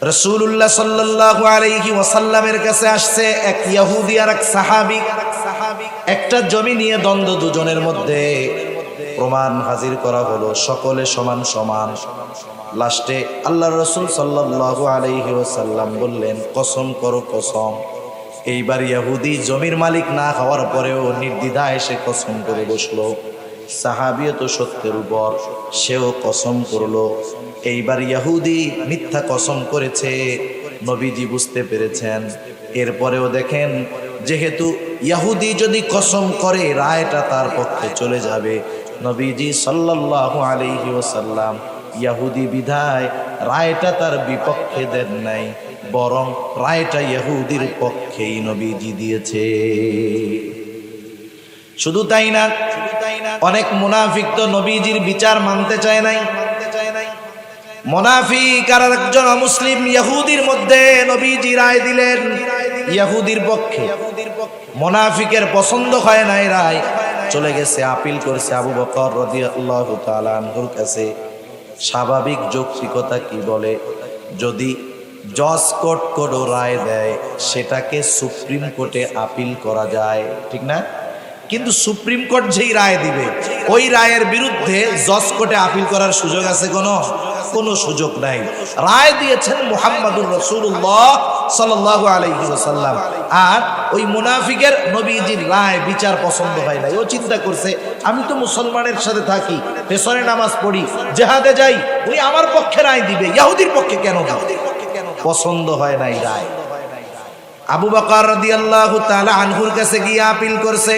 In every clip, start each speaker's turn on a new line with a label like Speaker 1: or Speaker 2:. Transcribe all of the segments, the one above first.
Speaker 1: রাসূলুল্লাহ সাল্লাল্লাহু আলাইহি ওয়াসাল্লামের কাছে আসছে এক ইহুদি আর এক সাহাবী। একটা জমি নিয়ে দ্বন্দ্ব দুজনের মধ্যে। প্রমাণ হাজির করা হলো, সকলে সমান সমান। লাস্টে আল্লাহর রাসূল সাল্লাল্লাহু আলাইহি ওয়াসাল্লাম বললেন, কসম করো কসম। এইবার ইহুদি জমির মালিক না হওয়ার পরেও নির্দ্বিধায় সে কসম করে বসলো। সাহাবীও তো সত্যের উপর, সেও কসম করলো। এইবার ইহুদি মিথ্যা কসম করেছে, নবীজি বুঝতে পেরেছেন। এরপরেও দেখেন, যেহেতু ইহুদি যদি কসম করে রায়টা তার পক্ষে চলে যাবে, নবীজি সাল্লাল্লাহু আলাইহি ওয়াসাল্লাম ইহুদি বিধায় রায়টা তার বিপক্ষে দেন নাই, বরং রায়টা ইহুদির পক্ষেই নবীজি দিয়েছে। শুধু তাই না, অনেক মুনাফিক তো নবীজির বিচার মানতে চায় নাই। মুনাফিক আর একজন মুসলিম ইহুদির মধ্যে নবীজি রায় দিলেন ইহুদির পক্ষে। মুনাফিকের পছন্দ হয় নাই রায়, চলে গেছে আপিল করছে আবু বকর রাদিয়াল্লাহু তাআলা আনহুর কাছে। স্বাভাবিক যৌক্তিকতা কি বলে, যদি জজ কোর্ট কোনো রায় দেয় সেটাকে সুপ্রিম কোর্টে আপিল করা যায়, ঠিক না? কিন্তু সুপ্রিম কোর্ট যেই রায় দিবে ওই রায়ের বিরুদ্ধে জজ কোর্টে আপিল করার সুযোগ আছে? কোনো সুযোগ নাই। রায় দিয়েছেন মুহাম্মাদুর রাসূলুল্লাহ সাল্লাল্লাহু আলাইহি ওয়াসাল্লাম। আর ওই মুনাফিকের নবীজির রায় বিচার পছন্দ হয় নাই। ও চিন্তা করছে, আমি তো মুসলমানের সাথে থাকি, পেছনে নামাজ পড়ি, জিহাদে যাই, উনি আমার পক্ষে রায় দিবে, ইহুদির পক্ষে কেন দিবে? পছন্দ হয় নাই রায়। আবু বকর রাদিয়াল্লাহু তাআলা আনহুর কাছে গিয়ে আপিল করছে,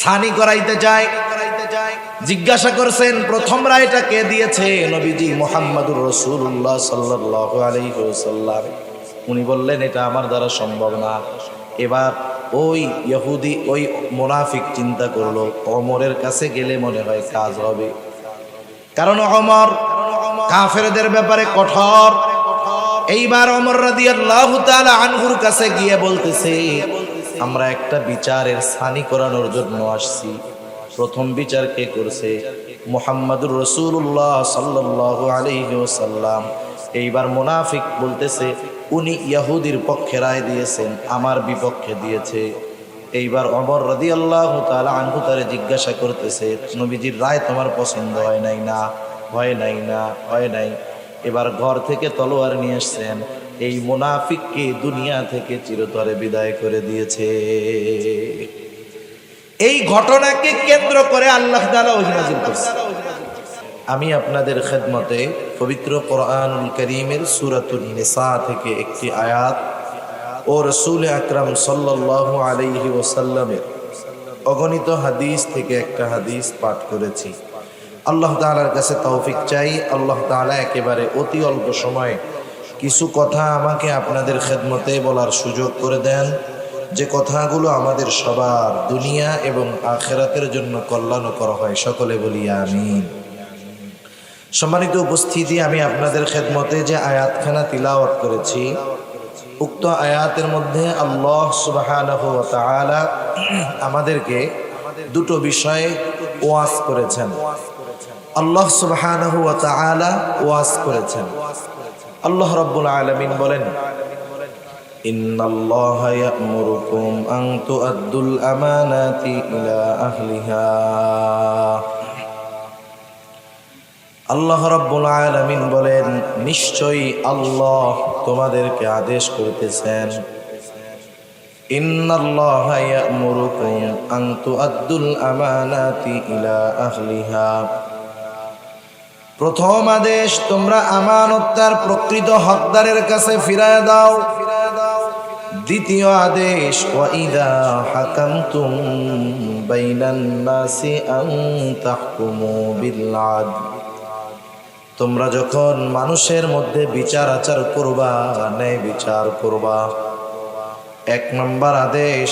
Speaker 1: সানি করাইতে চায়। জিজ্ঞাসা করছেন, প্রথম রায়টা কে দিয়েছে? নবীজি মুহাম্মাদুর রাসূলুল্লাহ সাল্লাল্লাহু আলাইহি ওয়াসাল্লাম। উনি বললেন, এটা আমার দ্বারা সম্ভব না। এবার ওই ইহুদি, ওই মুনাফিক চিন্তা করলো, ওমরের কাছে গেলে মনে হয় কাজ হবে, কারণ ওমর কাফেরদের ব্যাপারে কঠোর। এইবার ওমর রাদিয়াল্লাহু তাআলা আনহুর কাছে গিয়ে বলতেছে, আমরা একটা বিচারের সানি করানোর জন্য আসছি। প্রথম বিচার কে করছে? মুহাম্মাদুর রাসূলুল্লাহ সাল্লাল্লাহু আলাইহি ওয়াসাল্লাম। এইবার মুনাফিক বলতেছে, উনি ইহুদির পক্ষে রায় দিয়েছেন, আমার বিপক্ষে দিয়েছে। এইবার ওমর রাদিয়াল্লাহু তাআলা আনহু তারে জিজ্ঞাসা করতেছে, নবীজির রায় তোমার পছন্দ হয় নাই? না, হয় নাই। না, হয় নাই। এবার ঘর থেকে তলোয়ার নিয়ে আসছেন, এই মুনাফিককে দুনিয়া থেকে চিরতরে বিদায় করে দিয়েছে। এই ঘটনাকে কেন্দ্র করে আল্লাহ তাআলা ওহী নাযিল করেছেন। আমি আপনাদের খেদমতে পবিত্র কোরআনুল কারীমের সূরাতুন নিসা থেকে একটি আয়াত ও রাসূল আকরাম সাল্লাল্লাহু আলাইহি ওয়াসাল্লামের অগণিত হাদিস থেকে একটা হাদিস পাঠ করেছি। আল্লাহ তাআলার কাছে তৌফিক চাই, আল্লাহ তাআলা একেবারে অতি অল্প সময়ে কিছু কথা আমাকে আপনাদের খেদমতে বলার সুযোগ করে দেন, যে কথাগুলো আমাদের সবার দুনিয়া এবং আখিরাতের জন্য কল্যাণকর হয়। সকলে বলি আমিন। সম্মানিত উপস্থিতি, আমি আপনাদের খেদমতে যে আয়াতখানা তিলাওয়াত করেছি, উক্ত আয়াতের মধ্যে আল্লাহ সুবহানাহু ওয়া তাআলা আমাদেরকে দুটো বিষয়ে ওয়াজ করেছেন। আল্লাহ সুবহানাহু ওয়া তাআলা ওয়াজ করেছেন। আল্লাহ রাব্বুল আলামিন বলেন, ইন্নাল্লাহা ইয়া'মুরুকুম আন তু'আদ্দুল আমানাতি ইলা আহলিহা। আল্লাহ রাব্বুল আলামিন বলেন, নিশ্চয়ই আল্লাহ তোমাদেরকে আদেশ করতেছেন, ইন্নাল্লাহা ইয়া'মুরুকুম আন তু'আদ্দুল আমানাতি ইলা আহলিহা। প্রথম আদেশ, তোমরা আমানত তার প্রকৃত হকদারের কাছে ফিরায় দাও। দ্বিতীয় আদেশ, ওয়া ইযা হাকামতুম বাইনান নাসি আন তাহকুমু বিল আদল। তোমরা যখন মানুষের মধ্যে বিচার আচার করবা, ন্যায় বিচার করবা। এক নম্বর আদেশ,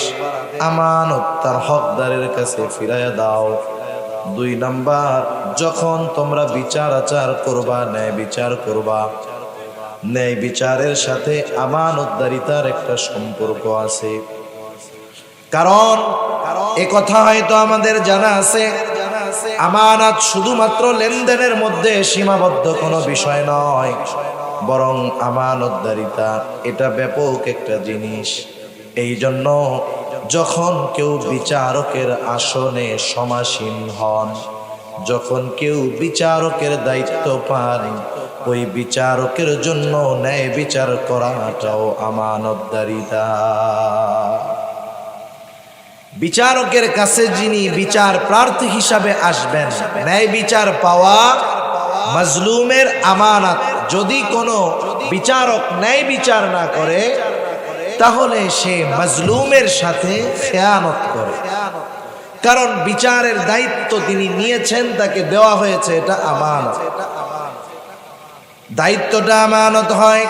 Speaker 1: আমানত তার হকদারের কাছে ফিরায় দাও। দুই নাম্বার, যখন তোমরা বিচার আচার করবা, ন্যায় বিচার করবা, ন্যায় বিচারের সাথে আমানতদারিতার একটা সম্পর্ক আছে। কারণ এ কথা হয়তো আমাদের জানা আছে, আমানত শুধুমাত্র লেনদেনের মধ্যে সীমাবদ্ধ কোনো বিষয় নয়। বরং আমানতদারিতা এটা ব্যাপক একটা জিনিস। এই জন্য যখন কেউ বিচারকের আসনে সমাসীন হন, যখন কেউ বিচারকের দায়িত্ব পান, ওই বিচারকের জন্য ন্যায় বিচার করাটাও আমানতদারিতা। বিচারকের কাছে যিনি বিচার প্রার্থী হিসাবে আসবেন, ন্যায় বিচার পাওয়া মাজলুমের আমানত। যদি কোনো বিচারক ন্যায় বিচার না করে, তাহলে সে মাজলুমের সাথে খেয়ানত করে। কারণ বিচারের দায়িত্ব তিনি নিয়েছেন, তাকে দেওয়া হয়েছে, এটা আমানত। দায়িত্বটা আমানত হয়।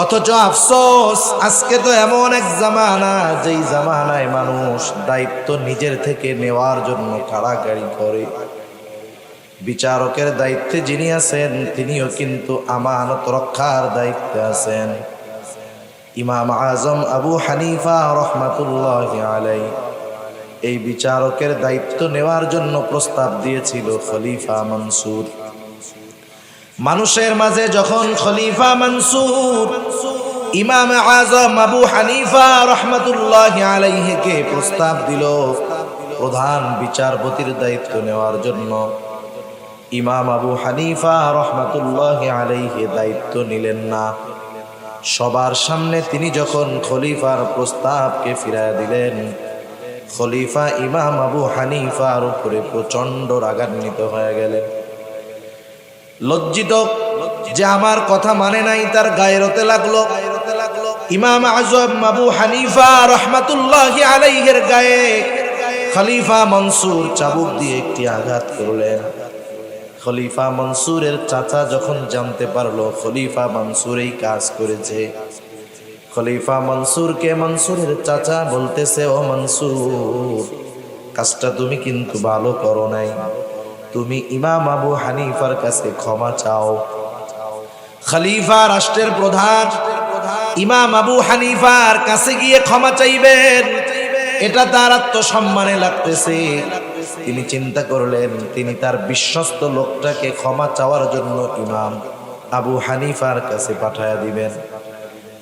Speaker 1: অথচ আফসোস, আজকে তো এমন এক জামানা, যেই জামানায় মানুষ দায়িত্ব নিজের থেকে নেওয়ার জন্য কাড়াকাড়ি করে। বিচারকের দায়িত্বে যিনি আছেন, তিনিও কিন্তু আমানত রক্ষার দায়িত্বে আছেন। ইমাম আজম আবু হানিফা রহমাতুল্লাহি আলাইহি এই বিচারকের দায়িত্ব নেওয়ার জন্য প্রস্তাব দিয়েছিল খলিফা মনসুর। মানুষের মাঝে যখন খলিফা মনসুর ইমাম আজম আবু হানিফা রহমাতুল্লাহি আলাইহিকে প্রস্তাব দিল প্রধান বিচারপতির দায়িত্ব নেওয়ার জন্য, ইমাম আবু হানিফা রহমাতুল্লাহি আলাইহি দায়িত্ব নিলেন না। সবার সামনে তিনি যখন খলিফার প্রস্তাবকে ফিরাইয়া দিলেন, খলিফা ইমাম আবু হানিফার উপরে প্রচন্ড রাগান্বিত হয়ে গেলেন। লজ্জিত যে আমার কথা মানে নাই, তার গায়রতে লাগলো। ইমাম আজম আবু হানিফা রহমাতুল্লাহি আলাইহির গায়ে খলিফা মনসুর চাবুক দিয়ে একটি আঘাত করলেন। খলিফা মনসুরের চাচা যখন জানতে পারলো খলিফা মনসুর এই কাজ করেছে, খলিফা মনসুরকে মনসুরের চাচা বলতেছে, ও মনসুর, কাজটা তুমি কিন্তু ভালো করো নাই, তুমি ইমাম আবু হানিফার কাছে ক্ষমা চাও। খলিফা রাষ্ট্রের প্রধান ইমাম আবু হানিফার কাছে গিয়ে ক্ষমা চাইবেন, এটা তার আত্মসম্মানে লাগতেছে। তিনি চিন্তা করলেন তিনি তার বিশ্বস্ত লোকটাকে ক্ষমা চাওয়ার জন্য ইমাম আবু হানিফার কাছে পাঠায়া দিবেন।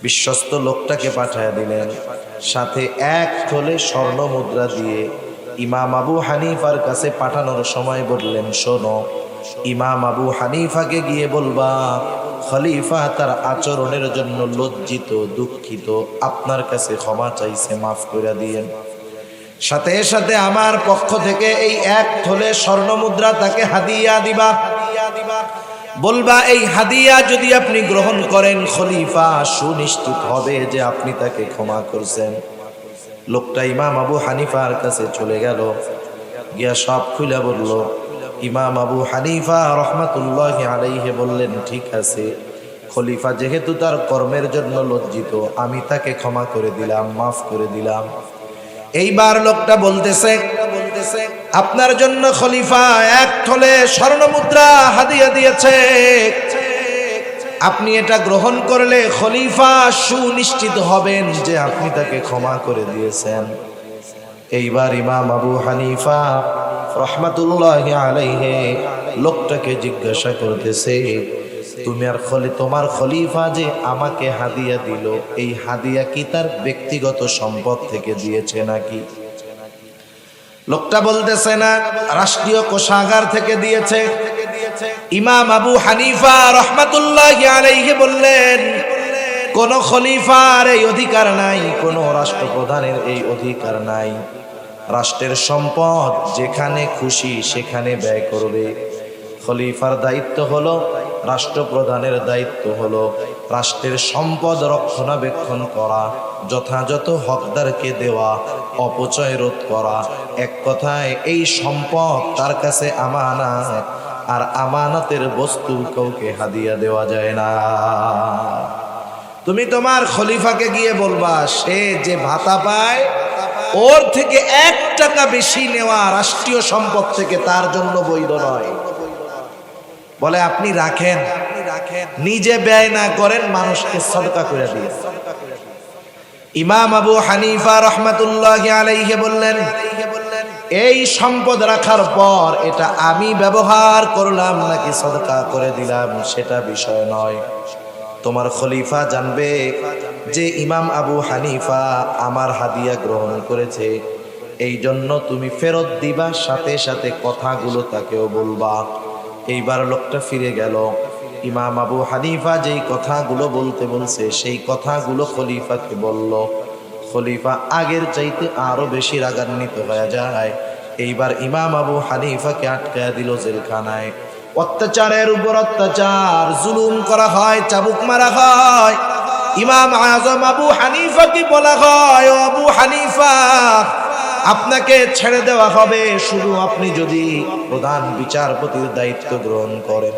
Speaker 1: বিশ্বস্ত লোকটাকে পাঠায়া দিলেন, সাথে এক থলে স্বর্ণ মুদ্রা দিয়ে ইমাম আবু হানিফার কাছে পাঠানোর সময় বললেন, শোনো, ইমাম আবু হানিফাকে গিয়ে বলবা খলিফা তার আচরণের জন্য লজ্জিত, দুঃখিত, আপনার কাছে ক্ষমা চাইছে, মাফ করে দিয়েন। সাথে সাথে আমার পক্ষ থেকে এই এক থলে স্বর্ণ মুদ্রা তাকে হাদিয়া দিবা। বলবা এই হাদিয়া যদি আপনি গ্রহণ করেন, খলিফা সুনিশ্চিত হবে যে আপনি তাকে ক্ষমা করছেন। লোকটা ইমাম আবু হানিফার কাছে চলে গেল, গিয়া সব খুলে বলল। ইমাম আবু হানিফা রহমাতুল্লাহি আলাইহি বললেন, ঠিক আছে, খলিফা যেহেতু তার কর্মের জন্য লজ্জিত, আমি তাকে ক্ষমা করে দিলাম, মাফ করে দিলাম। এইবার লোকটা বলতেছে, আপনার জন্য খলিফা এক থলে স্বর্ণ মুদ্রা হাদিয়া দিয়েছে, আপনি এটা গ্রহণ করলে খলিফা সুনিশ্চিত হবেন যে আপনি তাকে ক্ষমা করে দিয়েছেন। এইবার ইমাম আবু হানিফা রহমাতুল্লাহি আলাইহি লোকটাকে জিজ্ঞাসা করতেছে, তুমি আর তোমার খলিফা যে আমাকে হাদিয়া দিল, এই হাদিয়া কি তার ব্যক্তিগত সম্পদ থেকে দিয়েছে নাকি? লোকটা বলতেছে, না, রাষ্ট্রীয় কোষাগার থেকে দিয়েছে। ইমাম আবু হানিফা রহমাতুল্লাহি আলাইহি বললেন, কোন খলিফার এই অধিকার নাই, কোন রাষ্ট্রপ্রধানের এই অধিকার নাই। রাষ্ট্রের সম্পদ যেখানে খুশি সেখানে ব্যয় করবে। খলিফার দায়িত্ব হলো, রাষ্ট্রপ্রধানের দায়িত্ব হলো রাষ্ট্রের সম্পদ রক্ষণাবেক্ষণ করা, যথাযথ হকদারকে দেওয়া, অপচয় রোধ করা। এক কথায় এই সম্পদ তার কাছে আমানত, আর আমানতের বস্তু কাউকে হাদিয়া দেওয়া যায় না। তুমি তোমার খলিফাকে গিয়ে বলবা, সে যে ভাতা পায় ওর থেকে 1 টাকা বেশি নেওয়া রাষ্ট্রীয় সম্পদ থেকে তার জন্য বৈধ নয়। বলে আপনি রাখেন, নিজে ব্যয় না করেন, মানুষকে সদকা করে দিয়ে। ইমাম আবু হানিফা রহমাতুল্লাহি আলাইহি বললেন, এই সম্পদ রাখার পর এটা আমি ব্যবহার করলাম নাকি সদকা করে দিলাম সেটা বিষয় নয়। তোমার খলিফা জানবে যে ইমাম আবু হানিফা আমার হাদিয়া গ্রহণ করেছে, এই জন্য তুমি ফেরত দিবা, সাথে সাথে কথাগুলো তাকেও বলবা। এইবার লোকটা ফিরে গেল। ইমাম আবু হানিফা যেই কথাগুলো বলতে বলছে সেই কথাগুলো খলিফাকে বলল। খলিফা আগের চাইতে আরো বেশি রাগান্বিত হয়ে যায়। এইবার ইমাম আবু হানিফাকে আটকায়া দিল জেলখানায়। অত্যাচারের উপর অত্যাচার, জুলুম করা হয়, চাবুক মারা হয়। ইমাম আজম আবু হানিফাকে বলা হয়, ও আবু হানিফা, আপনাকে ছেড়ে দেওয়া হবে শুধু আপনি যদি প্রধান বিচারপতির দায়িত্ব গ্রহণ করেন।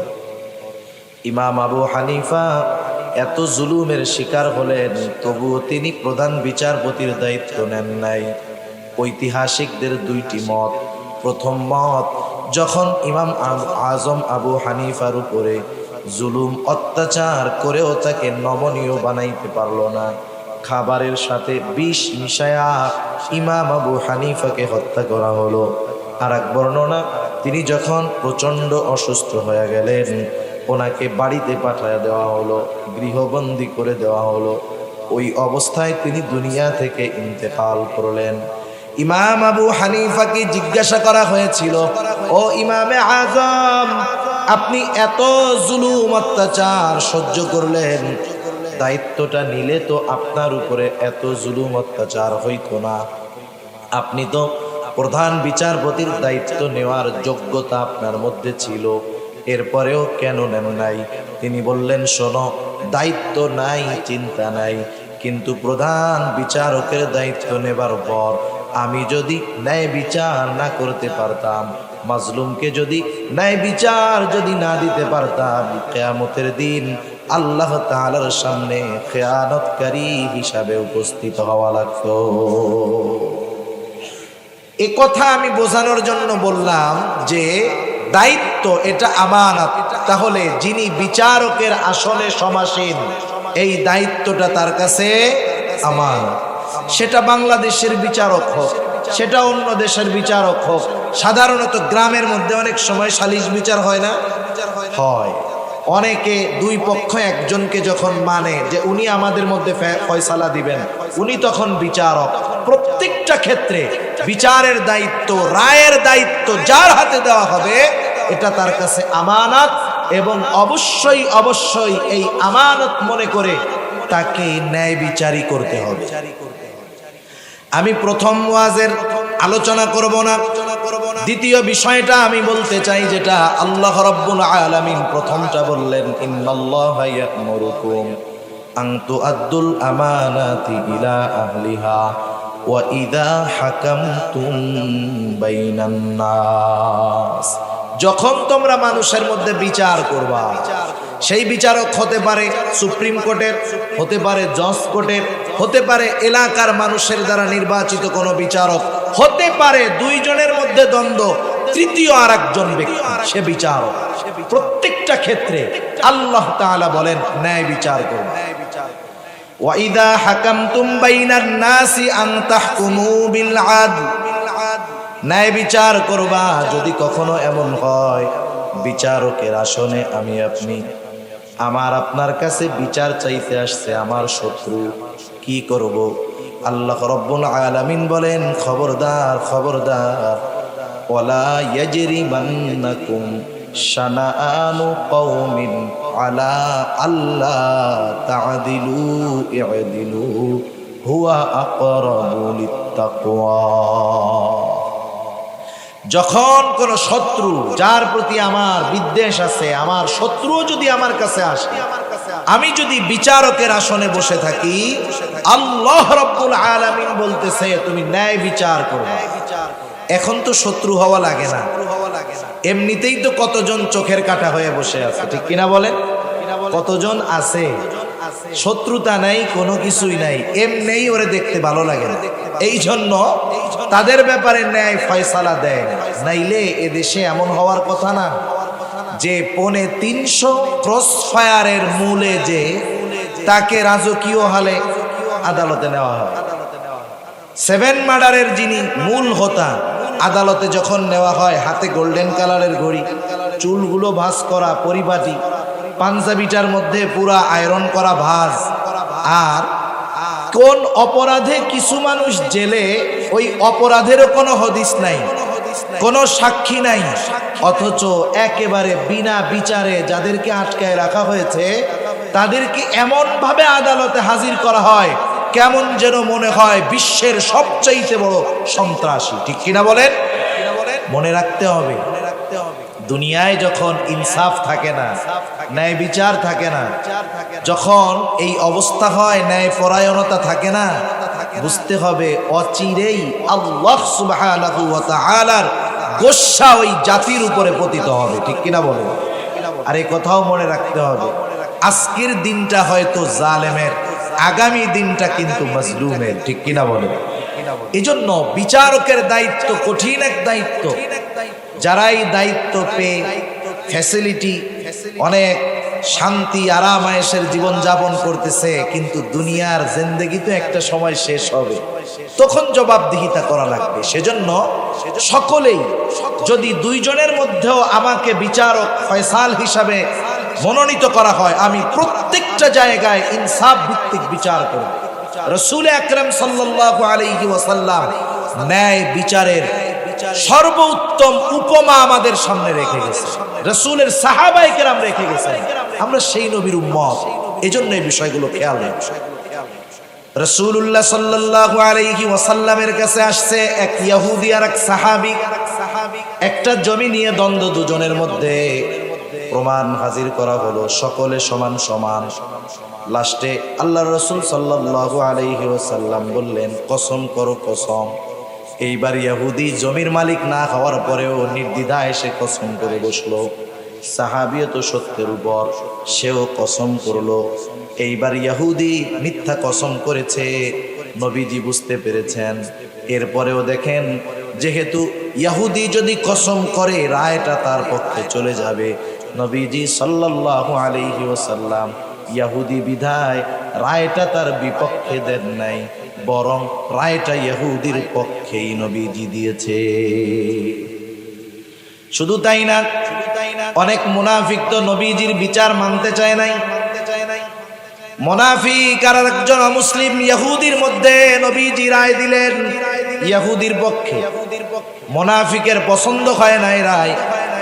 Speaker 1: ইমাম আবু হানিফা এত জুলুমের শিকার হলেন, তবুও তিনি প্রধান বিচারপতির দায়িত্ব নেন নাই। ঐতিহাসিকদের দুইটি মত। প্রথম মত, যখন ইমাম আজম আবু হানিফার উপরে জুলুম অত্যাচার করেও তাকে নমনীয় বানাইতে পারল না, খাবারের সাথে বিষ মিশায়া ইমাম আবু হানিফাকে হত্যা করা হলো। আর এক বর্ণনা, তিনি যখন প্রচণ্ড অসুস্থ হয়ে গেলেন, ওনাকে বাড়িতে পাঠায় দেওয়া হলো, গৃহবন্দী করে দেওয়া হলো। ওই অবস্থায় তিনি দুনিয়া থেকে ইন্তেকাল করলেন। ইমাম আবু হানিফাকে জিজ্ঞাসা করা হয়েছিল, ও ইমামে আজম, আপনি এত জুলুম অত্যাচার সহ্য করলেন, দায়িত্বটা নিলে তো আপনার উপরে এত জুলুম অত্যাচার হইতো না। আপনি তো প্রধান বিচারপতির দায়িত্ব নেওয়ার যোগ্যতা আপনার মধ্যে ছিল, এরপরেও কেন নেন নাই? তিনি বললেন, শোনো, দায়িত্ব নাই চিন্তা নাই, কিন্তু প্রধান বিচারকের দায়িত্ব নেবার পর আমি যদি ন্যায় বিচার না করতে পারতাম, মাজলুমকে যদি ন্যায় বিচার যদি না দিতে পারতাম, কিয়ামতের দিন আল্লাহ তাআলার সামনে খেয়ানতকারী হিসাবে উপস্থিত হওয়া লাগতো। এ কথা আমি বোঝানোর জন্য বললাম যে দায়িত্ব এটা আমানত। তাহলে যিনি বিচারকের আসনে সমাসীন, এই দায়িত্বটা তার কাছে আমানত। সেটা বাংলাদেশের বিচারক হোক, সেটা অন্য দেশের বিচারক হোক। সাধারণত গ্রামের মধ্যে অনেক সময় সালিশ বিচার হয় না? হয়। অনেকে দুই পক্ষ একজনকে যখন মানে যে উনি আমাদের মধ্যে ফয়সালা দিবেন, উনি তখন বিচারক। প্রত্যেকটা ক্ষেত্রে বিচারের দায়িত্ব, রায়ের দায়িত্ব যার হাতে দেওয়া হবে, এটা তার কাছে আমানত, এবং অবশ্যই অবশ্যই এই আমানত মনে করে তাকে ন্যায় বিচারই করতে হবে। আমি প্রথম ওয়াজের আলোচনা করব না। দ্বিতীয় বিষয়টা আমি বলতে চাই, যেটা আল্লাহ রাব্বুল আলামিন প্রথমটা বললেন, ইন্নাল্লাহা ইয়া'মুরুকুম আন তুআদ্দুল আমানাতি ইলা আহলিহা ওয়া ইযা হাকামতুম বাইনান নাস। যখন তোমরা মানুষের মধ্যে বিচার করবা, সেই বিচারক হতে পারে সুপ্রিম কোর্টের, হতে পারে জজ কোর্টের, হতে পারে এলাকার মানুষের দ্বারা নির্বাচিত কোনো বিচারক, হতে পারে দুইজনের মধ্যে দ্বন্দ্ব, তৃতীয় আর একজন ব্যক্তি সে বিচারক। প্রত্যেকটা ক্ষেত্রে আল্লাহ তাআলা বলেন ন্যায় বিচার করবে। ওয়া ইযা হাকামতুম বাইনান নাসি আন তাহকুমু বিল আদল, ন্যায় বিচার করবা। যদি কখনো এমন হয় বিচারকের আসনে আমি আপনি, আমার আপনার কাছে বিচার চাইতে আসছে আমার শত্রু, কি করব? আল্লাহ রাব্বুল আলামিন বলেন, খবরদার খবরদার, ওয়ালা ইয়াজরিমান্নাকুম শানাআনু কওমিন আলা আল্লা তা'দিলু ই'দিলু হুয়া আকরাবু লিত্তাকওয়া। যখন কোন শত্রু, যার প্রতি আমার বিদ্বেষ আছে, আমার শত্রুও যদি আমার কাছে আসে, আমি যদি বিচারকের আসনে বসে থাকি, আল্লাহ রাব্বুল আলামিন বলতেছে তুমি ন্যায় বিচার করবে। এখন তো শত্রু হওয়া লাগে না, এমনিতেই তো কতজন চোখের কাটা হয়ে বসে আছে, ঠিক কিনা বলেন? কতজন আছে, শত্রুতা নাই, কোনো কিছুই নাই, এমনিই ওরে দেখতে ভালো লাগে না, এই জন্য তাদের ব্যাপারে ন্যায় ফয়সালা দেয় না। নাইলে এদেশে এমন হওয়ার কথা না যে 350 ক্রস ফায়ারের মূলে যে তাকে রাজকীয় হালে আদালতে নেওয়া হয়। 7 মার্ডারের যিনি মূল হোতা, আদালতে যখন নেওয়া হয়, হাতে গোল্ডেন কালারের ঘড়ি, চুলগুলো ভাঁজ করা পরিপাটি, পাঞ্জাবিটার মধ্যে পুরা আয়রন করা ভাঁজ। আর কোন অপরাধে কিছু মানুষ জেলে, ওই অপরাধেরও কোনো হদিস নাই, কোনো সাক্ষী নাই, অথচ একেবারে বিনা বিচারে যাদেরকে আটকায় রাখা হয়েছে তাদেরকে এমন ভাবে আদালতে হাজির করা হয় কেমন যেন মনে হয় বিশ্বের সবচাইতে বড় সন্ত্রাসী। ঠিক কিনা বলেন? মনে রাখতে হবে, দুনিয়ায় যখন ইনসাফ থাকে না, ন্যায় বিচার থাকে না, যখন এই অবস্থা হয়, ন্যায় পরায়ণতা থাকে না, বুঝতে হবে অচিরেই আল্লাহ সুবহানাহু ওয়া তাআলার গোসা ওই জাতির উপরে পতিত হবে। ঠিক কিনা বলেন? আর এই কথাও মনে রাখতে হবে, আজকের দিনটা হয়তো জালেমের, আগামী দিনটা কিন্তু মাজলুমের। ঠিক কিনা বলেন? এজন্য বিচারকের দায়িত্ব কঠিন এক দায়িত্ব। যারা এই দায়িত্ব পেয়ে ফ্যাসিলিটি, অনেক শান্তি আরাম আয়েশের জীবন যাপন করতেছে, কিন্তু দুনিয়ার জিন্দেগি তো একটা সময় শেষ হবে, তখন জবাবদিহিতা করা লাগবে। সেজন্য সকলেই, যদি দুইজনের মধ্যেও আমাকে বিচারক ফয়সাল হিসাবে মনোনীত করা হয়, আমি প্রত্যেকটা জায়গায় ইনসাফ ভিত্তিক বিচার করব। রাসূল আকরাম সাল্লাল্লাহু আলাইহি ওয়াসাল্লাম ন্যায় বিচারের সর্বোত্তম উপমা আমাদের সামনে রেখে গেছে, রাসূলের সাহাবায়ে কেরাম রেখে গেছেন। আমরা সেই নবীর উম্মত, এজন্য এই বিষয়গুলো খেয়াল রাখব। রাসূলুল্লাহ সাল্লাল্লাহু আলাইহি ওয়াসাল্লামের কাছে আসছে এক ইহুদি আর এক সাহাবী, একটা জমি নিয়ে দ্বন্দ্ব দুজনের মধ্যে। প্রমাণ হাজির করা হলো, সকলে সমান সমান। লাস্টে আল্লাহর রাসূল সাল্লাল্লাহু আলাইহি ওয়াসাল্লাম বললেন, কসম করো, কসম। এইবার ইহুদি জমির মালিক না হওয়ার পরেও নির্দ্বিধায় এসে কসম করে বসলো। সাহাবীও তো সত্যের উপর, সেও কসম করলো। এইবার ইহুদি মিথ্যা কসম করেছে, নবীজি বুঝতে পেরেছেন। এরপরেও দেখেন, যেহেতু ইহুদি যদি কসম করে রায়টা তার পক্ষে চলে যাবে, নবীজি সাল্লাল্লাহু আলাইহি ওয়াসাল্লাম ইহুদি বিধায় রায়টা তার বিপক্ষে দেন নাই, বরং রায়টা ইহুদির পক্ষেই নবীজি দিয়েছে। শুধু তাই না, অনেক মুনাফিক তো নবীজির বিচার মানতে চায় নাই। মুনাফিক আর একজন অমুসলিম ইহুদির মধ্যে নবীজি রায় দিলেন ইহুদির পক্ষে। মুনাফিকের পছন্দ হয় নাই রায়,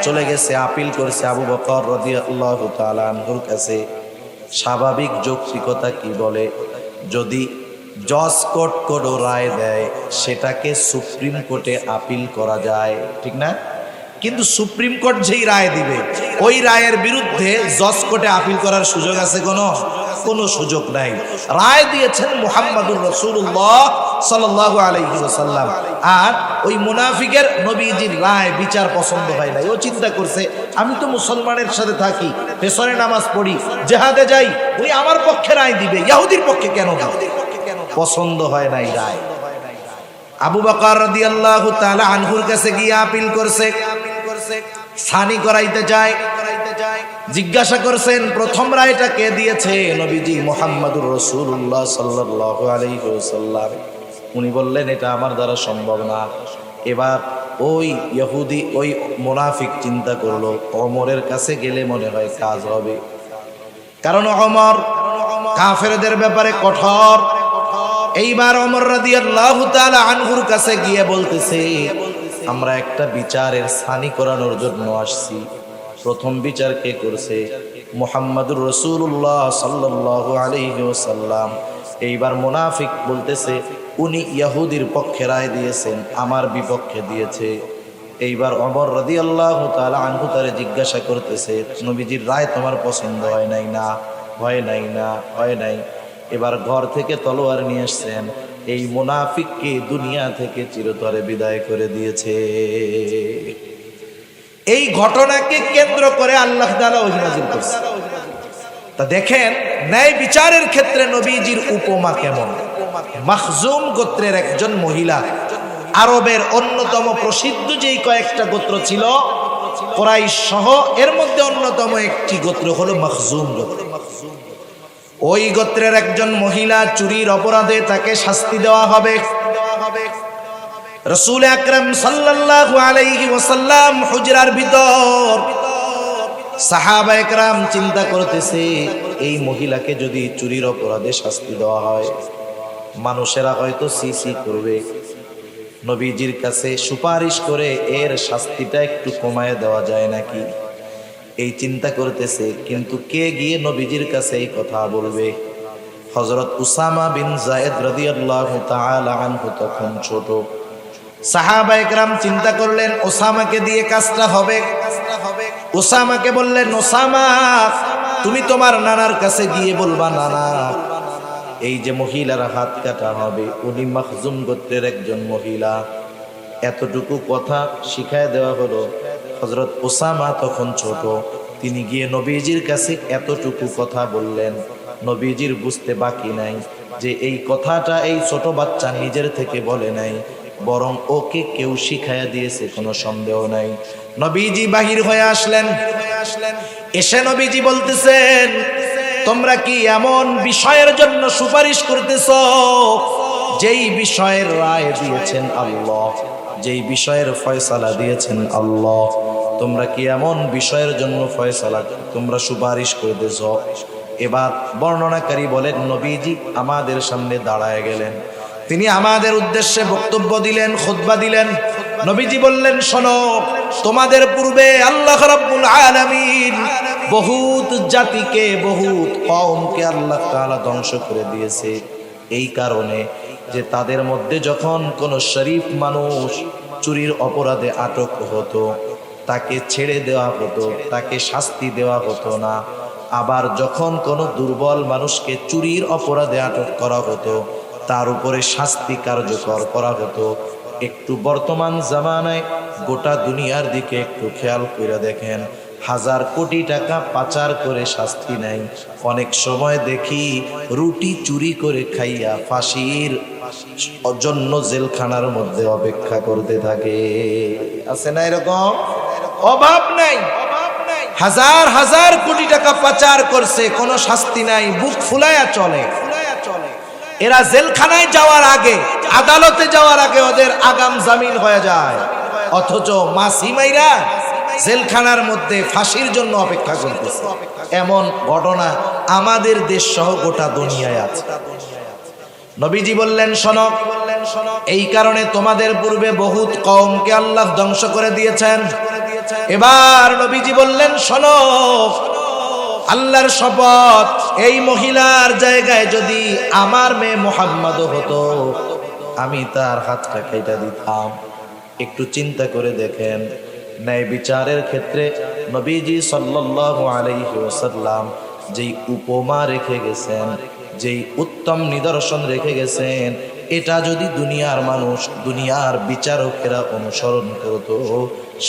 Speaker 1: চলে গেছে আপিল করছে আবু বকর রাদিয়াল্লাহু তাআলা আনহুর কাছে। স্বাভাবিক যৌক্তিকতা কি বলে, যদি জজ কোর্ট কোনো রায় দেয় সেটাকে সুপ্রিম কোর্টে আপিল করা যায়, ঠিক না? কিন্তু সুপ্রিম কোর্ট যেই রায় দিবে, ওই রায়ের বিরুদ্ধে জজ কোর্টে আপিল করার সুযোগ আছে? কোনো সুযোগ নাই। রায় দিয়েছেন মুহাম্মাদুর রাসূলুল্লাহ সাল্লাল্লাহু আলাইহি ওয়াসাল্লাম। আর ওই মুনাফিকের নবীজির রায় বিচার পছন্দ হয় নাই। ও চিন্তা করছে, আমি তো মুসলমানের সাথে থাকি, পেছনে নামাজ পড়ি, জিহাদে যাই, উনি আমার পক্ষে রায় দিবে, ইহুদির পক্ষে কেন? পছন্দ হয় নাই রায়। আবু বকর রাদিয়াল্লাহু তাআলা আনহুর কাছে গিয়ে আপিল করছে, সানি করাইতে যায়। জিজ্ঞাসা করছেন, প্রথম রায়টা কে দিয়েছে? নবীজি মুহাম্মাদুর রাসূলুল্লাহ সাল্লাল্লাহু আলাইহি ওয়াসাল্লাম। উনি বললেন, এটা আমার দ্বারা সম্ভব না। এবার ওই ইহুদি, ওই মুনাফিক চিন্তা করলো, ওমরের কাছে গেলে মনে হয় কাজ হবে, কারণ ওমর কাফেরদের ব্যাপারে কঠোর। এইবার ওমর রাদিয়াল্লাহু তাআলা আনহুর কাছে গিয়ে বলতেছে, আমরা একটা বিচারের সানি করানোর জন্য আসছি। প্রথম বিচার কে করছে? মুহাম্মাদুর রাসূলুল্লাহ সাল্লাল্লাহু আলাইহি ওয়াসাল্লাম। এইবার মুনাফিক বলতেছে, উনি ইহুদির পক্ষে রায় দিয়েছেন, আমার বিপক্ষে দিয়েছে। এইবার ওমর রাদিয়াল্লাহু তাআলা আনহু তারে জিজ্ঞাসা করতেছে, নবীজির রায় তোমার পছন্দ হয় নাই? না, হয় নাই। না, হয় নাই। এবার ঘর থেকে তলোয়ার নিয়ে আসছেন, এই মুনাফিককে দুনিয়া থেকে চিরতরে বিদায় করে দিয়েছে। এই ঘটনাকে কেন্দ্র করে আল্লাহ তাআলা ওহী নাযিল করেছে। তা দেখেন, ন্যায় বিচারের ক্ষেত্রে নবীজির উপমা কেমন। মাখজুম গোত্রের একজন মহিলা, আরবের অন্যতম প্রসিদ্ধ যেই কয়েকটা গোত্র ছিল কুরাইশ সহ, এর মধ্যে অন্যতম একটি গোত্র হলো মাখজুম গোত্র। ওই গোত্রের একজন মহিলা চুরির অপরাধে তাকে শাস্তি দেওয়া হবে। রাসূল আকরাম সাল্লাল্লাহু আলাইহি ওয়াসাল্লাম হুজরার ভিতর সাহাবা একরাম চিন্তা করতেছে, এই মহিলাকে যদি চুরির অপরাধে শাস্তি দেওয়া হয় মানুষেরা হয়তো সি করবে, নবীজির কাছে সুপারিশ করে এর শাস্তিটা একটু কমায় দেওয়া যায় নাকি, এই চিন্তা করতেছে। কিন্তু কে গিয়ে নবীজির কাছে এই কথা বলবে? হযরত উসামা বিন যায়েদ রাদিয়াল্লাহু তাআলা আনহু তখন ছোট। সাহাবা একরাম চিন্তা করলেন ওসামাকে দিয়ে কাজটা হবে। ওসামাকে বললেন, ওসামা তুমি তোমার নানার কাছে গিয়ে বলবা, নানা এই যে মহিলার হাত কাটা হবে উনি মাখজুম গোত্রের একজন মহিলা। এতটুকু কথা শিখায় দেওয়া হলো। হযরত ওসামা তখন ছোট, তিনি গিয়ে নবীজির কাছে এতটুকু কথা বললেন। নবীজির বুঝতে বাকি নাই যে এই কথাটা এই ছোট বাচ্চা নিজের থেকে বলে নাই, বরং ওকে কেউ শিখাইয়া দিয়েছে, কোনো সন্দেহ নাই। নবীজি বাহির হয়ে আসলেন। এসে নবীজি বলতেছেন, তোমরা কি এমন বিষয়ের জন্য সুপারিশ করতেছ যেই বিষয়ের রায় দিয়েছেন আল্লাহ, যেই বিষয়ের ফয়সালা দিয়েছেন আল্লাহ, তোমরা কি এমন বিষয়ের জন্য ফয়সালা তোমরা সুপারিশ করতেছ? এবার বর্ণনাকারী বলেন, নবীজি আমাদের সামনে দাঁড়ায় গেলেন, তিনি আমাদের উদ্দেশ্যে বক্তব্য দিলেন, খুতবা দিলেন। নবীজি বললেন, শোনো, তোমাদের পূর্বে আল্লাহ রাব্বুল আলামিন বহুত জাতিকে, বহুত কওমকে আল্লাহ তাআলা ধ্বংস করে দিয়েছে এই কারণে যে তাদের মধ্যে যখন কোন শরীফ মানুষ চুরির অপরাধে আটক হতো তাকে ছেড়ে দেওয়া হতো, তাকে শাস্তি দেওয়া হতো না। আবার যখন কোনো দুর্বল মানুষকে চুরির অপরাধে আটক করা হতো তার উপরে শাস্তি কার্যকর করা হতো। একটু বর্তমান জামানায় গোটা দুনিয়ার দিকে একটু খেয়াল করে দেখেন, হাজার কোটি টাকা পাচার করে শাস্তি নাই, অনেক সময় দেখি রুটি চুরি করে খাইয়া ফাঁসির জন্য জেলখানার মধ্যে অপেক্ষা করতে থাকে। আছে না এরকম? অভাব নাই, হাজার হাজার কোটি টাকা পাচার করছে, কোনো শাস্তি নাই, বুক ফুলায়া চলে। এরা জেলখানায় যাওয়ার আগে, আদালতে যাওয়ার আগে ওদের আগাম জামিন হয়ে যায়, অথচ মাসি মাইরা জেলখানার মধ্যে ফাঁসির জন্য অপেক্ষা করতেছে। এমন ঘটনা আমাদের দেশ সহ গোটা দুনিয়ায় আছে। নবীজি বললেন, শোনো, এই কারণে তোমাদের পূর্বে বহুত কওমকে আল্লাহ ধ্বংস করে দিয়েছেন। এবার নবীজি বললেন, শোনো, আল্লাহর শপথ, এই মহিলার জায়গায় যদি আমার মেয়ে মুহাম্মদ হতো আমি তার হাতটা কেটে দিতাম। একটু চিন্তা করে দেখেন, ন্যায় বিচারের ক্ষেত্রে নবীজি সাল্লাল্লাহু আলাইহি ওয়াসাল্লাম যেই উপমা রেখে গেছেন, যেই উত্তম নিদর্শন রেখে গেছেন, এটা যদি দুনিয়ার মানুষ, দুনিয়ার বিচারকেরা অনুসরণ করত,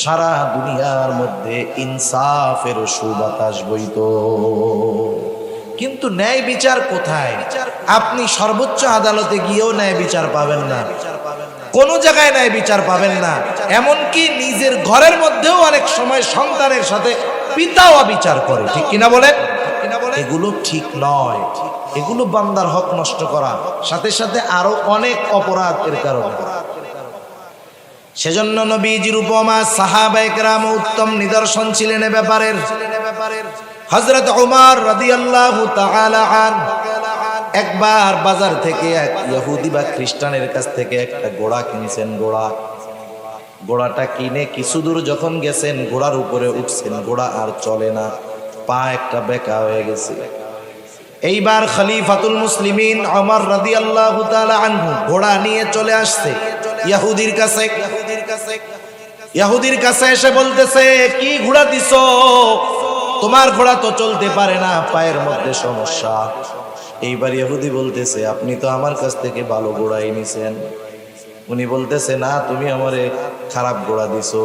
Speaker 1: সারা দুনিয়ার মধ্যে ইনসাফের সুবাতাস বইত। কিন্তু ন্যায় বিচার কোথায়? আপনি সর্বোচ্চ আদালতে গিয়েও ন্যায় বিচার পাবেন না, কোন জায়গায় ন্যায় বিচার পাবেন না। এমনকি নিজের ঘরের মধ্যেও অনেক সময় সন্তানের সাথে পিতাও বিচার করে, ঠিক কিনা বলেন? এগুলো ঠিক নয়, এগুলো বান্দার হক নষ্ট করা, সাথে সাথে আরো অনেক অপরাধ এর কারণে। সেজন্য নবীজির উপমা, সাহাবায়ে কেরাম উত্তম নিদর্শন ছিলেন এ ব্যাপারের। হযরত ওমর রাদিয়াল্লাহু তাআলা আনহু একবার বাজার থেকে এক ইহুদি বা খ্রিস্টানের কাছ থেকে একটা ঘোড়া কিনেছেন। ঘোড়াটা কিনে কিছু দূর যখন গেছেন, ঘোড়ার উপরে উঠছেন, ঘোড়া আর চলে না, পা একটা বেঁকা হয়ে গেছে। এইবার খলিফাতুল মুসলিমিন ওমর রাদিয়াল্লাহু তাআলা আনহু ঘোড়া নিয়ে চলে আসছে ইহুদির কাছে। ইহুদির কাছে এসে বলতেছে, কি ঘোড়া দিছো? তোমার ঘোড়া তো চলতে পারে না, পায়ের মধ্যে সমস্যা। এইবার ইহুদি বলতেছে, আপনি তো আমার কাছ থেকে ভালো ঘোড়াই নিছেন। উনি বলতেছে, না, তুমি আমারে খারাপ ঘোড়া দিছো।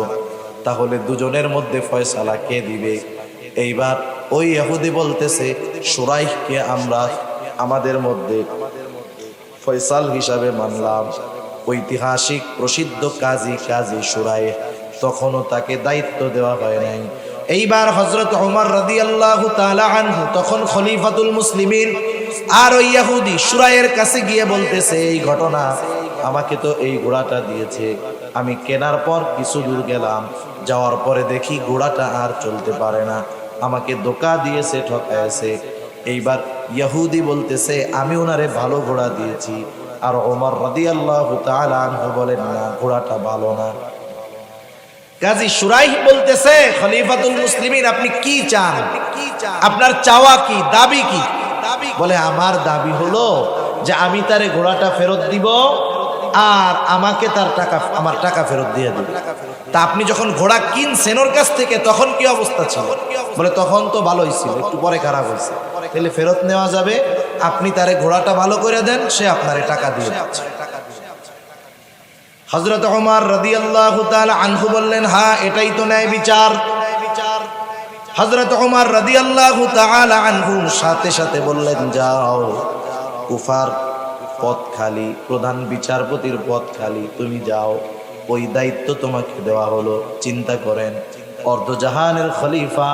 Speaker 1: তাহলে দুজনের মধ্যে ফয়সালা কে দিবে? এইবার ওই ইহুদি বলতেছে, শুরাইহকে আমরা আমাদের মধ্যে ফয়সাল হিসাবে মানলাম। ঐতিহাসিক প্রসিদ্ধ কাজী শুরাইহ, তখনও তাকে দায়িত্ব দেওয়া হয় নাই। এইবার হযরত ওমর রাদিয়াল্লাহু তাআলা আনহু তখন খলিফাতুল মুসলিমিন, আর ওই ইহুদি শুরাইয়ের কাছে গিয়ে বলতেছে, এই ঘটনা, আমাকে তো এই ঘোড়াটা দিয়েছে, আমি কেনার পর কিছু দূর গেলাম, যাওয়ার পরে দেখি ঘোড়াটা আর চলতে পারে না, আমাকে ধোঁকা দিয়েছে, ঠকাইছে। এইবার ইহুদি বলতেছে, আমি ওনারে ভালো ঘোড়া দিয়েছি। আর ওমর রাদিয়াল্লাহু তাআলা আনহু বলেন, না, ঘোড়াটা ভালো না। গাজী শুরাইহ বলতেছে, খলিফাতুল মুসলিমিন, আপনি কি চান? আপনার চাওয়া কি, দাবি কি? বলে, আমার দাবি হলো যে আমি তারে ঘোড়াটা ফেরত দিব আর আমাকে তার টাকা, আমার টাকা ফেরত দিয়ে দিবে। তা আপনি যখন ঘোড়া কিনছেন ওর কাছ থেকে, তখন কি অবস্থা ছিল? বলে, তখন তো ভালোই ছিল, একটু পরে খারাপ হয়েছে। তাহলে ফেরত নেওয়া যাবে, আপনি তারে ঘোড়াটা ভালো করে দেন, সে আপনারে টাকা দিয়ে দিচ্ছে। হযরত ওমর রাদিয়াল্লাহু তাআলা আনহু বললেন, হ্যাঁ, এটাই তো ন্যায় বিচার। হযরত ওমর রাদিয়াল্লাহু তাআলা আনহু সাথে সাথে বললেন, যাও, কুফার পথ খালি, প্রধান বিচারপতির পথ খালি, তুমি যাও, ওই দায়িত্ব তোমাকে দেওয়া হলো। চিন্তা করেন, অর্ধজাহানের খলিফা,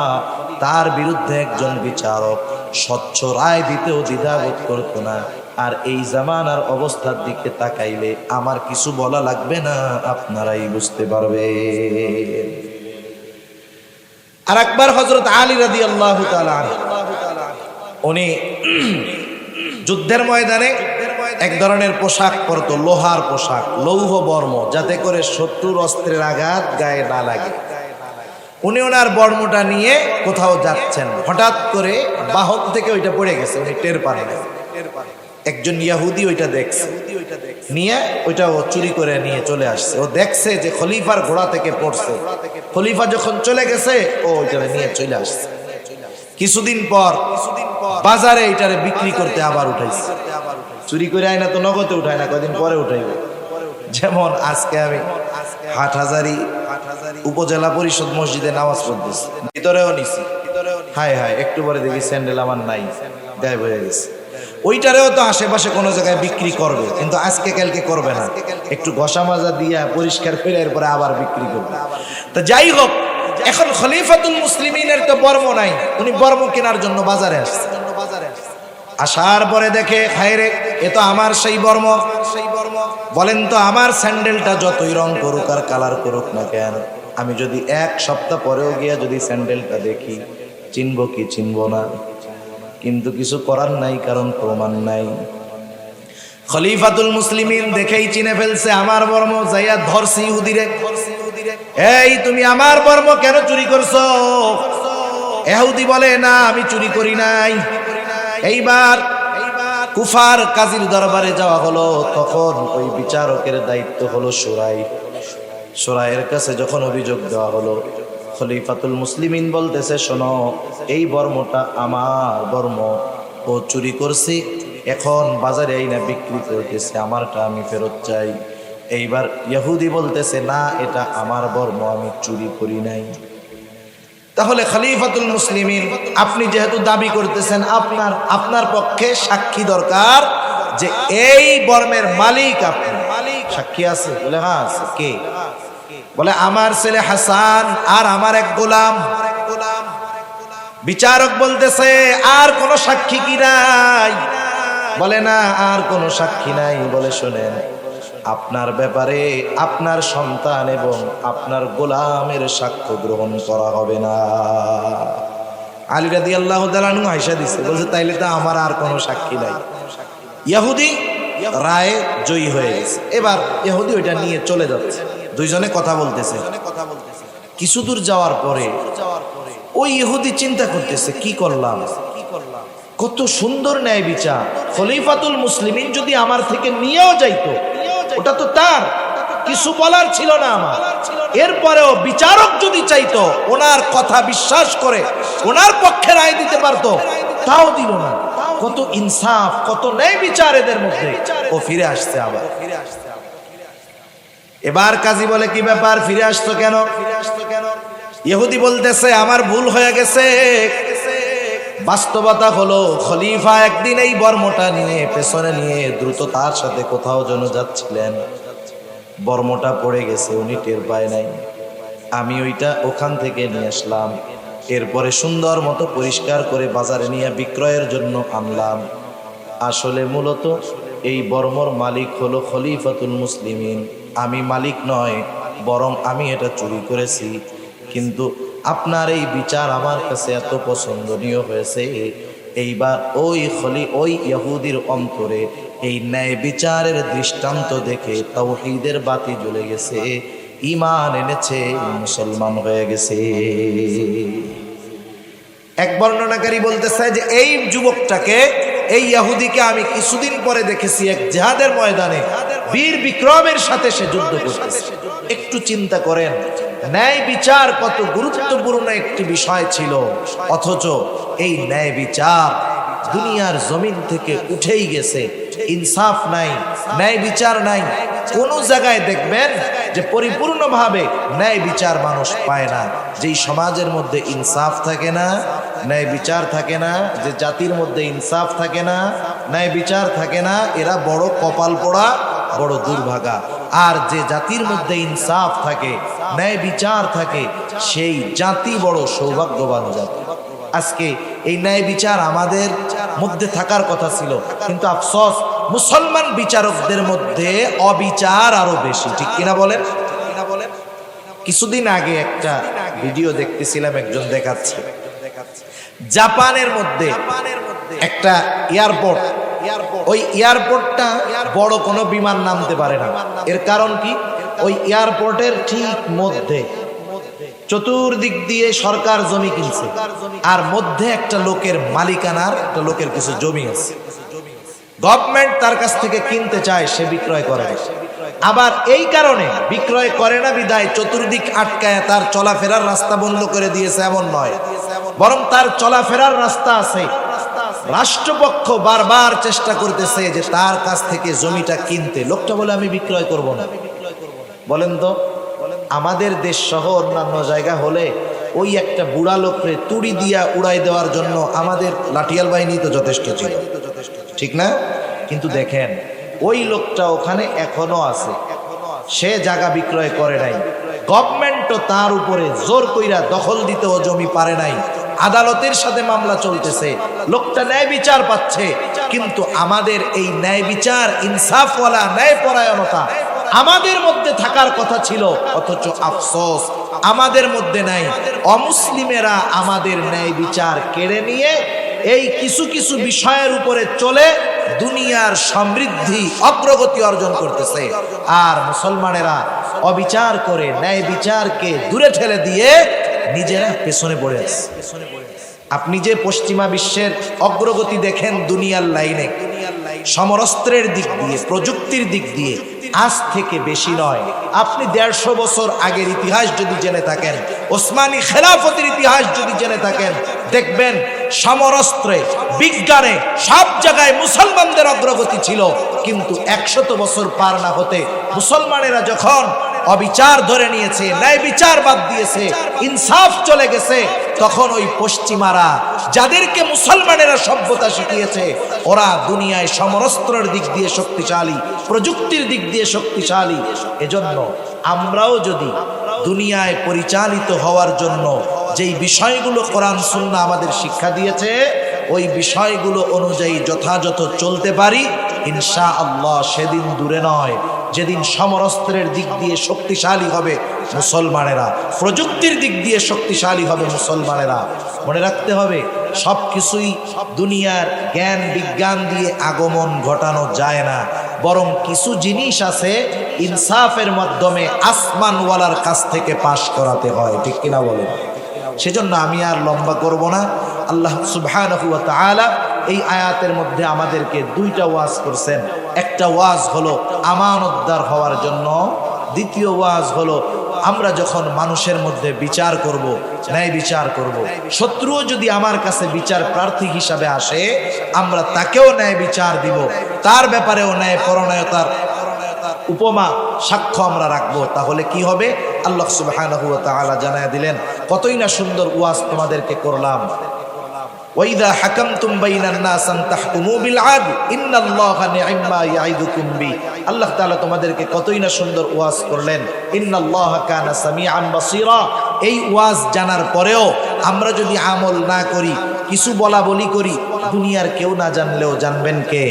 Speaker 1: তার বিরুদ্ধে একজন বিচারক স্বচ্ছ রায় দিতেও দ্বিধাবোধ করতো না। আর এই জামানার অবস্থার দিকে তাকাইলে আমার কিছু বলা লাগবে না, আপনারাই বুঝতে পারবে। আর একবার হযরত আলী রাদিয়াল্লাহু তাআলা আনহু, উনি যুদ্ধের ময়দানে এক ধরনের পোশাক পরতো, লোহার পোশাক, লৌহ বর্ম, যাতে করে শত্রুর অস্ত্রের আঘাত গায়ে না লাগে। উনি ওনার বর্মটা নিয়ে কোথাও যাচ্ছেন, হঠাৎ করে বাহন থেকে ওইটা পড়ে গেছে, উনি টের পান না। একজন ইহুদি ওইটা দেখছে, নিয়ে ওইটা ও চুরি করে নিয়ে চলে আসছে। ও দেখছে যে খলিফার ঘোড়া থেকে পড়ছে, খলিফা যখন চলে গেছে ও ওইটা নিয়ে চলে আসছে। কিছুদিন পর বাজারে এইটারে বিক্রি করতে আবার উঠাইছে। চুরি করে আয় না তো নগদে উঠায় না, কয়দিন পরে উঠাইবে। যেমন আজকে আমি হাটহাজারী উপজেলা পরিষদ মসজিদে নামাজ পড়তেছি, ভিতরেও নিছি, হায় হায়, একটু পরে দেখি স্যান্ডেল আমার নাই, গায়েব হয়ে গেছে। ওইটারেও তো আশেপাশে কোনো জায়গায় বিক্রি করবে, কিন্তু আজকে কালকে করবে না, একটু ঘষা মাজা দিয়া পরিষ্কার করে এরপরে আবার বিক্রি করবে। তো যাই হোক, এখন খলিফাতুল মুসলিমিনের তো বর্ম নাই, উনি বর্ম কেনার জন্য বাজারে আসছে। আসার পরে দেখে, হায়রে, এ তো আমার সেই বর্ম। বলেন তো, আমার স্যান্ডেলটা যতই রং করুক আর কালার করুক না কেন, আমি যদি এক সপ্তাহ পরেও গিয়া যদি স্যান্ডেলটা দেখি, চিনবো কি চিনবো না? কিন্তু কিছু করার নাই, কারণ প্রমাণ নাই। খলিফাতুল মুসলিমিন দেখেই চিনে ফেলছে আমার বর্ম, যাইয়া ধরছি ইহুদিরে, এই তুমি আমার বর্ম কেন চুরি করছো? ইহুদি বলে, না, আমি চুরি করি নাই। এইবার কুফার কাজীর দরবারে যাওয়া হলো, তখন ওই বিচারকের দায়িত্ব হলো শুরাই। শুরাইয়ের কাছে যখন অভিযোগ দেওয়া হলো, খলিফাতুল মুসলিমিন বলতেছে, শোনো, এই বর্মটা আমার বর্ম, ও চুরি করছি, এখন বাজারে আইনা বিক্রি করতেছে, আমারটা আমি ফেরত চাই। এইবার ইহুদি বলতেছে, না, এটা আমার বর্ম, আমি চুরি করি নাই। তাহলে খলিফাতুল মুসলিমিন, আপনি যেহেতু দাবি করতেছেন, আপনার পক্ষে সাক্ষী দরকার যে এই বর্মের মালিক আপনি। সাক্ষী আছে? বলে, হ্যাঁ আছে। কে? বলে, আমার ছেলে হাসান আর আমার এক গোলাম। বিচারক বলতেছে, আর কোনো সাক্ষী কি নাই? বলে, না, আর কোনো সাক্ষী নাই। বলে, শোনেন, আপনার ব্যাপারে আপনার সন্তান এবং আপনার গোলামের সাক্ষ্য গ্রহণ করা হবে না। আলী রাদিয়াল্লাহু তাআলা আনহু আয়েশা দিছে, বলছে, তাইলে তো আমার আর কোনো সাক্ষী নাই। ইহুদি রায়ে জয়ী হয়ে গেছে। এবার ইহুদি ওইটা নিয়ে চলে যাচ্ছে, দুইজনে কথা বলতেছে। কিছু দূর যাওয়ার পরে ওই ইহুদি চিন্তা করতেছে, কি করলাম, কত সুন্দর ন্যায় বিচার, খলিফাতুল মুসলিমিন যদি আমার থেকে নিয়েও যাইতো, ওটা তো তার, কিছু বলার ছিল না আমার। এরপরেও বিচারক যদি চাইতো, ওনার কথা বিশ্বাস করে ওনার পক্ষে রায় দিতে পারতো, তাও দিল না। কত ইনসাফ, কত ন্যায় বিচার এদের মধ্যে। ও ফিরে আসছে আবার। এবার কাজী বলে, কি ব্যাপার, ফিরে আসতো কেন? ইহুদি বলতেছে, আমার ভুল হয়ে গেছে। বাস্তবতা হলো, খলিফা একদিন এই বর্মটা নিয়ে পেছনে নিয়ে দ্রুত তার সাথে কোথাও যেন যাচ্ছিলেন, বর্মটা পড়ে গেছে, উনি টের পায় নাই। আমি ওইটা ওখান থেকে নিয়ে আসলাম, এরপরে সুন্দর মতো পরিষ্কার করে বাজারে নিয়ে বিক্রয়ের জন্য আনলাম। আসলে মূলত এই বর্মর মালিক হলো খলিফাতুল মুসলিমিন, আমি মালিক নয়, বরং আমি এটা চুরি করেছি। কিন্তু আপনার এই বিচার আমার কাছে এত পছন্দনীয় হয়েছে, এইবার ওই ইহুদির অন্তরে এই ন্যায় বিচারের দৃষ্টান্ত দেখে তাওহীদের বাতি জ্বলে গেছে, ঈমান এনেছে, মুসলমান হয়ে গেছে। এক বর্ণনাকারী বলতেছে যে এই যুবকটাকে, এই ইহুদিকে আমি কিছুদিন পরে দেখেছি এক জিহাদের ময়দানে বীর বিক্রমের সাথে সে যুদ্ধ করতেছে। একটু চিন্তা করেন, ন্যায় বিচার কত গুরুত্বপূর্ণ একটি বিষয় ছিল, অথচ এই ন্যায় বিচার দুনিয়ার জমিন থেকে উঠেই গেছে। ইনসাফ নাই, ন্যায় বিচার নাই। কোন জায়গায় দেখবেন যে পরিপূর্ণভাবে ন্যায় বিচার মানুষ পায় না। যেই সমাজের মধ্যে ইনসাফ থাকে না, ন্যায় বিচার থাকে না, যে জাতির মধ্যে ইনসাফ থাকে না, ন্যায় বিচার থাকে না, এরা বড় কপাল পোড়া, বড় দুর্ভাগা। আর যে জাতির মধ্যে ইনসাফ থাকে, ন্যায় বিচার থাকে, সেই জাতি বড় সৌভাগ্যবান জাতি। আজকে এই ন্যায় বিচার আমাদের মধ্যে থাকার কথা ছিল, কিন্তু আফসোস মুসলমান বিচারকদের মধ্যে অবিচার আরো বেশি। ঠিক কিনা বলেন? কিছুদিন আগে একটা ভিডিও দেখতেছিলাম, একজন দেখাচ্ছে জাপানের মধ্যে একটা এয়ারপোর্ট, ওই এয়ারপোর্টটা বড় কোনো বিমান নামতে পারে না। এর কারণ কি? ওই এয়ারপোর্টের ঠিক মধ্যে চতুর্দিক দিয়ে সরকার জমি কিনছে, আর মধ্যে একটা লোকের মালিকানার, একটা লোকের কিছু জমি আছে, গভর্নমেন্ট তার কাছ থেকে কিনতে চায়, সে বিক্রয় করে না। আবার এই কারণে বিক্রয় করে না বিদায় চতুর্দিক আটকায় তার চলাফেরার রাস্তা বন্ধ করে দিয়েছে, এমন নয়, বরং তার চলাফেরার রাস্তা আছে। রাষ্ট্রপক্ষ বারবার চেষ্টা করতেছে যে তার কাছ থেকে জমিটা কিনতে। লোকটা বলে আমি বিক্রয় করব না। বলেন তো, আমাদের দেশ সহ অন্যান্য জায়গা হলে ওই একটা বুড়া লোকরে তুড়ি দিয়া উড়াই দেওয়ার জন্য আমাদের লাঠিয়াল বাহিনী তো যথেষ্ট ছিল, ঠিক না? কিন্তু দেখেন ওই লোকটা ওখানে এখনো আছে, সে জায়গা বিক্রয় করে নাই। গভর্নমেন্টও তার উপরে জোর কইরা দখল দিতেও জমি পারে নাই, আদালতের সাথে মামলা চলতেছে, লোকটা ন্যায় বিচার পাচ্ছে। কিন্তু আমাদের এই ন্যায় বিচার, ইনসাফওয়ালা ন্যায় পরায়ণতা আমাদের মধ্যে থাকার কথা ছিল, অথচ আফসোস আমাদের মধ্যে নাই। অমুসলিমেরা আমাদের ন্যায় বিচার কেড়ে নিয়ে এই কিছু কিছু বিষয়ের উপরে চলে দুনিয়ার সমৃদ্ধি, অগ্রগতি অর্জন করতেছে। আর মুসলমানেরা অবিচার করে ন্যায় বিচারকে দূরে ঠেলে দিয়ে নিজেরা পেছনে পড়ে আছে। আপনি যে পশ্চিমা বিশ্বের অগ্রগতি দেখেন দুনিয়ার লাইনে, সমরস্ত্রের দিক দিয়ে, প্রযুক্তির দিক দিয়ে আজ থেকে বেশি নয়, আপনি 150 বছর আগের ইতিহাস যদি জেনে থাকেন, ওসমানী খেলাফতের ইতিহাস যদি জেনে থাকেন, দেখবেন সমরস্ত্রে, বিজ্ঞানে সব জায়গায় মুসলমানদের অগ্রগতি ছিল। কিন্তু 100 বছর পার না হতে মুসলমানেরা যখন অবিচার ধরে নিয়েছে, ন্যায় বিচার বাদ দিয়েছে, ইনসাফ চলে গেছে, তখন ওই পশ্চিমারা, যাদেরকে মুসলমানেরা সভ্যতা শিখিয়েছে, ওরা দুনিয়ায় সমরস্ত্রের দিক দিয়ে শক্তিশালী, প্রযুক্তির দিক দিয়ে শক্তিশালী। এজন্য আমরাও যদি দুনিয়ায় পরিচালিত হওয়ার জন্য যেই বিষয়গুলো কোরআন সুন্নাহ আমাদের শিক্ষা দিয়েছে, ওই বিষয়গুলো অনুযায়ী যথাযথ চলতে পারি, ইনশাআল্লাহ সেদিন দূরে নয় যেদিন সমরস্ত্রের দিক দিয়ে শক্তিশালী হবে মুসলমানেরা, প্রযুক্তির দিক দিয়ে শক্তিশালী হবে মুসলমানেরা। মনে রাখতে হবে, সব কিছুই দুনিয়ার জ্ঞান বিজ্ঞান দিয়ে আগমন ঘটানো যায় না, বরং কিছু জিনিস আছে ইনসাফের মাধ্যমে আসমানওয়ালার কাছ থেকে পাশ করাতে হয়। ঠিক কিনা বলেন? সেজন্য আমি আর লম্বা করব না। আল্লাহ সুবহানাহু ওয়া তাআলা এই আয়াতের মধ্যে আমাদেরকে দুইটা ওয়াজ করছেন। একটা ওয়াজ হলো আমানতদার হওয়ার জন্য, দ্বিতীয় ওয়াজ হলো আমরা যখন মানুষের মধ্যে বিচার করব, ন্যায় বিচার করব, শত্রুও যদি আমার কাছে বিচার প্রার্থী হিসাবে আসে, আমরা তাকেও ন্যায় বিচার দিব, তার ব্যাপারেও ন্যায় পরায়ণতার উপমা সাক্ষ্য আমরা রাখবো। তাহলে কি হবে? আল্লাহ সুবহানাহু ওয়া তাআলা জানায়া দিলেন। কতই না সুন্দর ওয়াজ তোমাদেরকে করলাম। ওয়াইদা হাকামতুম বাইনান নাস আন তাহকুমু বিল আদল ইন্নাল্লাহা নি'মা ইয়াইদুকুম বি। আল্লাহ তাআলা তোমাদেরকে কতই না সুন্দর ওয়াজ করলেন, ইন্নাল্লাহা কানা সামিআন বাসীরা। এই ওয়াজ জানার পরেও আমরা যদি আমল না করি, কিছু বলা বলি করি, দুনিয়ার কেউ না জানলেও জানবেন কে?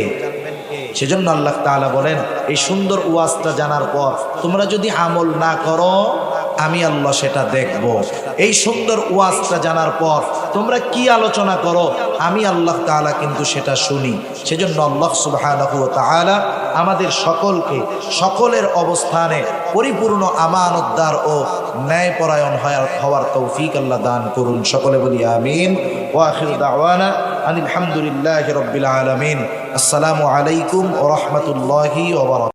Speaker 1: সেজন্য আল্লাহ তাআলা বলেন, এই সুন্দর ওয়াজটা জানার পর তোমরা যদি আমল না করো, আমি আল্লাহ সেটা দেখব। এই সুন্দর ওয়াজটা জানার পর তোমরা কি আলোচনা করো, আমি আল্লাহ তাআলা কিন্তু সেটা শুনি। সেজন্য আল্লাহ সুবহানাহু ওয়া তাআলা আমাদের সকলকে সকলের অবস্থানে পরিপূর্ণ আমানতদার ও ন্যায়পরায়ণ হওয়ার তৌফিক আল্লাহ দান করুন। সকলে বলি আমিন। ওয়া আখিরু দাওয়ানা আলহামদুলিল্লাহি রাব্বিল আলামিন। আসসালামু আলাইকুম ওয়া রাহমাতুল্লাহি ওয়া বারাকাতুহু।